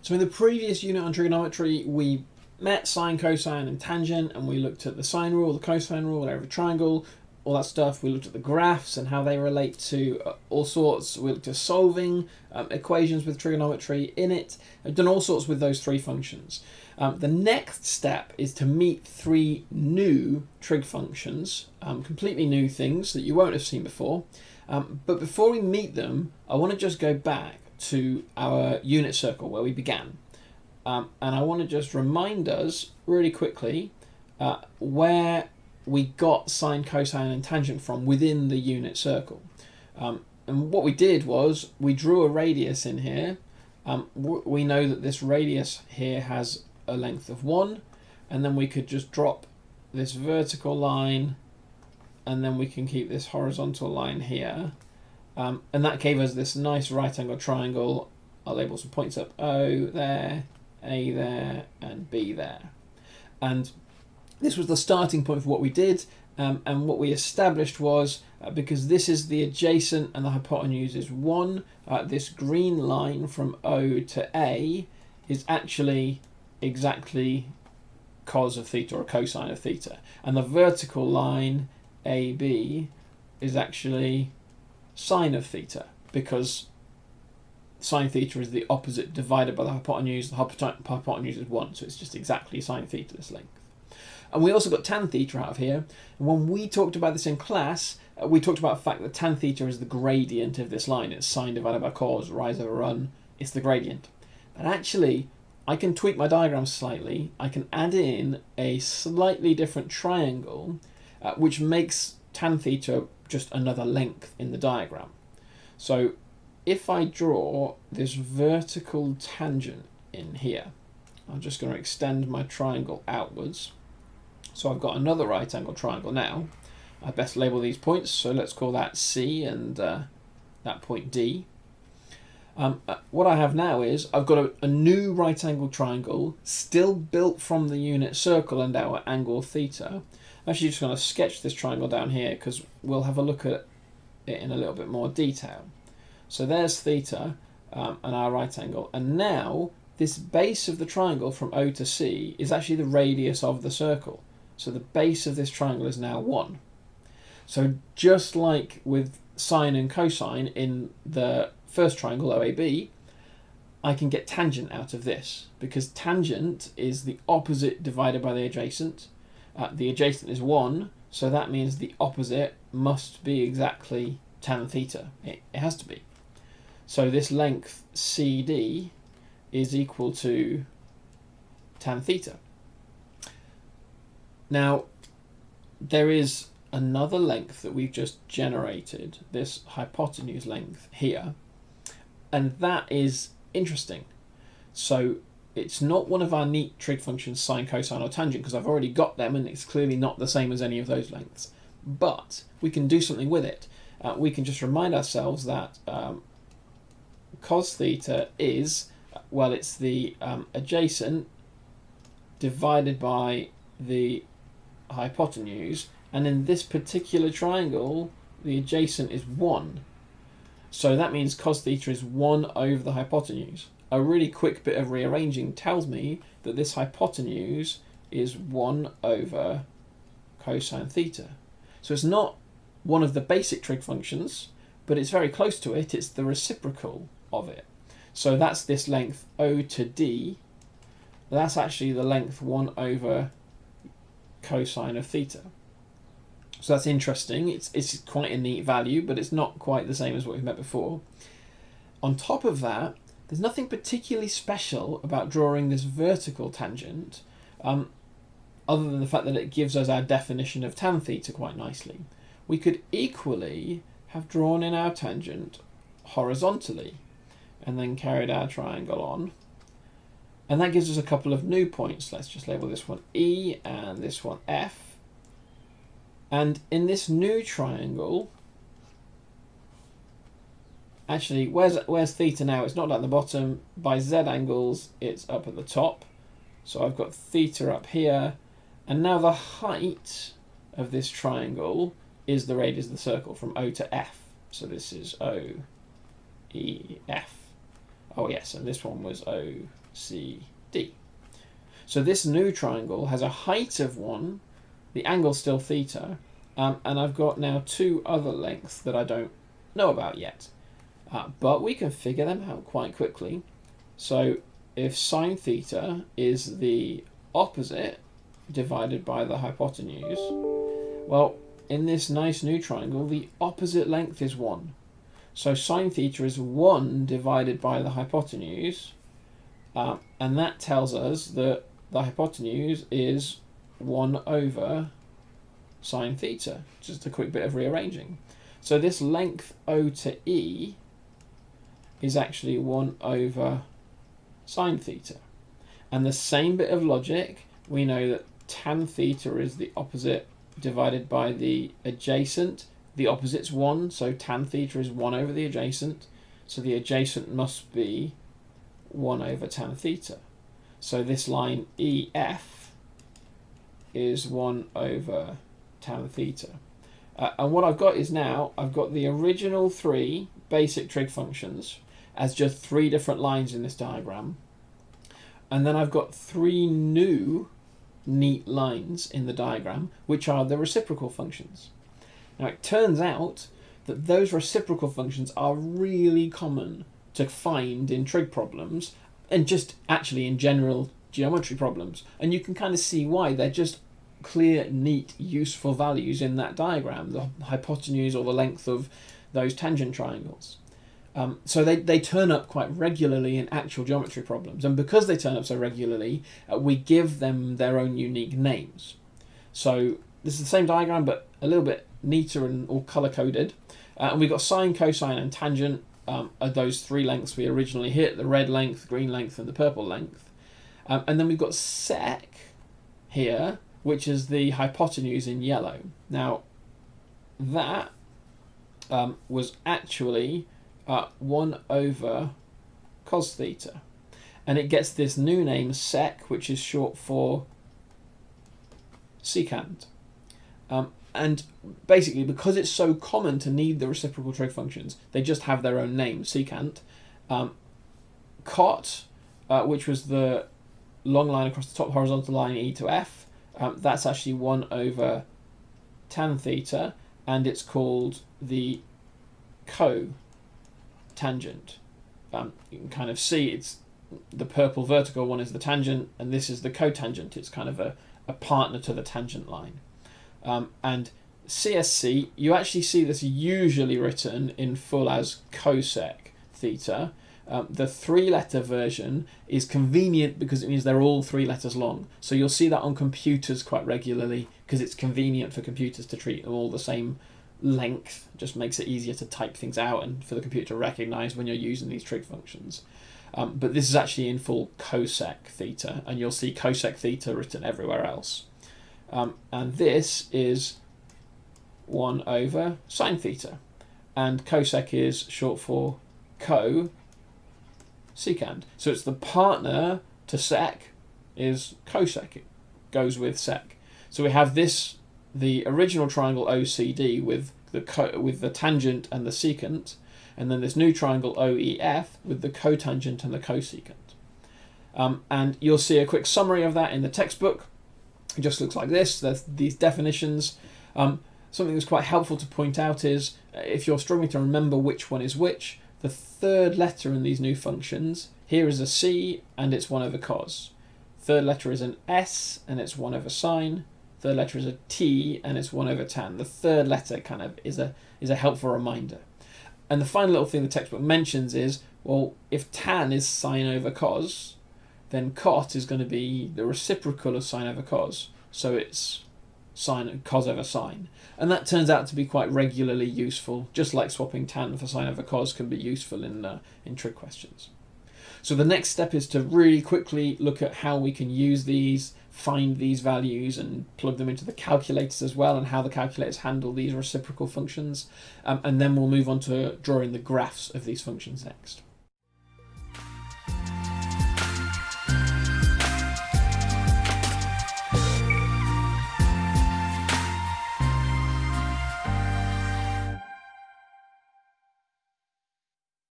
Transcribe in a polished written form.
So in the previous unit on trigonometry, we met sine, cosine, and tangent, and we looked at the sine rule, the cosine rule, area of a triangle, all that stuff. We looked at the graphs and how they relate to all sorts. We looked at solving equations with trigonometry in it. I've done all sorts with those three functions. The next step is to meet three new trig functions, completely new things that you won't have seen before. But before we meet them, I want to just go back to our unit circle where we began. And I want to just remind us really quickly where we got sine, cosine, and tangent from within the unit circle. And what we did was we drew a radius in here. We know that this radius here has a length of 1, and then we could just drop this vertical line, and then we can keep this horizontal line here. And that gave us this nice right angle triangle. I'll label some points up: O there, A there, and B there. And this was the starting point for what we did, and what we established was, because this is the adjacent and the hypotenuse is 1, this green line from O to A is actually exactly cos of theta or cosine of theta. And the vertical line AB is actually sine of theta, because sine theta is the opposite divided by the hypotenuse. The hypotenuse is 1, so it's just exactly sine theta, this length. And we also got tan theta out of here. And when we talked about this in class, we talked about the fact that tan theta is the gradient of this line. It's sine divided by cos, rise over run. It's the gradient. But actually, I can tweak my diagram slightly. I can add in a slightly different triangle, which makes tan theta just another length in the diagram. So if I draw this vertical tangent in here, I'm just going to extend my triangle outwards. So I've got another right angle triangle now. I best label these points, so let's call that C and that point D. What I have now is I've got a new right angle triangle, still built from the unit circle and our angle theta. I'm actually just going to sketch this triangle down here because we'll have a look at it in a little bit more detail. So there's theta and our right angle, and now this base of the triangle from O to C is actually the radius of the circle. So the base of this triangle is now 1. So just like with sine and cosine in the first triangle, OAB, I can get tangent out of this, because tangent is the opposite divided by the adjacent. The adjacent is 1, so that means the opposite must be exactly tan theta. It has to be. So this length CD is equal to tan theta. Now, there is another length that we've just generated, this hypotenuse length here, and that is interesting. So it's not one of our neat trig functions, sine, cosine, or tangent, because I've already got them, and it's clearly not the same as any of those lengths. But we can do something with it. We can just remind ourselves that cos theta is, well, it's the adjacent divided by the hypotenuse, and in this particular triangle the adjacent is 1, so that means cos theta is 1 over the hypotenuse. A really quick bit of rearranging tells me that this hypotenuse is 1 over cosine theta. So it's not one of the basic trig functions, but it's very close to it. It's the reciprocal of it. So that's this length O to D. That's actually the length 1 over cosine of theta. So that's interesting. It's quite a neat value, but it's not quite the same as what we've met before. On top of that, there's nothing particularly special about drawing this vertical tangent, other than the fact that it gives us our definition of tan theta quite nicely. We could equally have drawn in our tangent horizontally and then carried our triangle on. And that gives us a couple of new points. Let's just label this one E and this one F. And in this new triangle, actually, where's theta now? It's not at the bottom. By Z angles, it's up at the top. So I've got theta up here. And now the height of this triangle is the radius of the circle from O to F. So this is O, E, F. Oh yes, and this one was OCD. So this new triangle has a height of 1, the angle's still theta, and I've got now 2 other lengths that I don't know about yet. But we can figure them out quite quickly. So if sine theta is the opposite divided by the hypotenuse, well, in this nice new triangle, the opposite length is 1. So sine theta is 1 divided by the hypotenuse, and that tells us that the hypotenuse is 1 over sine theta. Just a quick bit of rearranging. So this length O to E is actually 1 over sine theta. And the same bit of logic, we know that tan theta is the opposite divided by the adjacent. The opposite's 1, so tan theta is 1 over the adjacent. So the adjacent must be 1 over tan theta. So this line EF is 1 over tan theta. And what I've got is now, I've got the original 3 basic trig functions as just 3 different lines in this diagram. And then I've got 3 new neat lines in the diagram, which are the reciprocal functions. Now it turns out that those reciprocal functions are really common to find in trig problems, and just actually in general geometry problems. And you can kind of see why. They're just clear, neat, useful values in that diagram, the hypotenuse or the length of those tangent triangles. So they turn up quite regularly in actual geometry problems, and because they turn up so regularly, we give them their own unique names. So this is the same diagram but a little bit neater and all color-coded, and we've got sine, cosine and tangent are those 3 lengths we originally hit, the red length, green length and the purple length. And then we've got sec here, which is the hypotenuse in yellow. Now that was actually 1 over cos theta, and it gets this new name sec, which is short for secant. And basically, because it's so common to need the reciprocal trig functions, they just have their own name, secant. Cot, which was the long line across the top horizontal line E to F, that's actually 1 over tan theta, and it's called the cotangent. You can kind of see it's the purple vertical one is the tangent, and this is the cotangent. It's kind of a partner to the tangent line. And CSC, you actually see this usually written in full as cosec theta. The 3-letter version is convenient because it means they're all 3 letters long. So you'll see that on computers quite regularly because it's convenient for computers to treat them all the same length. It just makes it easier to type things out and for the computer to recognize when you're using these trig functions. But this is actually in full cosec theta, and you'll see cosec theta written everywhere else. And this is 1 over sine theta, and cosec is short for cosecant. So it's the partner to sec is cosec. It goes with sec. So we have this, the original triangle OCD with the tangent and the secant, and then this new triangle OEF with the cotangent and the cosecant. And you'll see a quick summary of that in the textbook. It just looks like this. There's these definitions. Something that's quite helpful to point out is if you're struggling to remember which one is which, the 3rd letter in these new functions, here is a C and it's 1 over cos. 3rd letter is an S and it's 1 over sine. 3rd letter is a T and it's 1 over tan. The 3rd letter kind of is a helpful reminder. And the final little thing the textbook mentions is, well, if tan is sine over cos, then cot is going to be the reciprocal of sine over cos. So it's sine cos over sine. And that turns out to be quite regularly useful, just like swapping tan for sine over cos can be useful in trig questions. So the next step is to really quickly look at how we can use these, find these values and plug them into the calculators as well, and how the calculators handle these reciprocal functions. And then we'll move on to drawing the graphs of these functions next.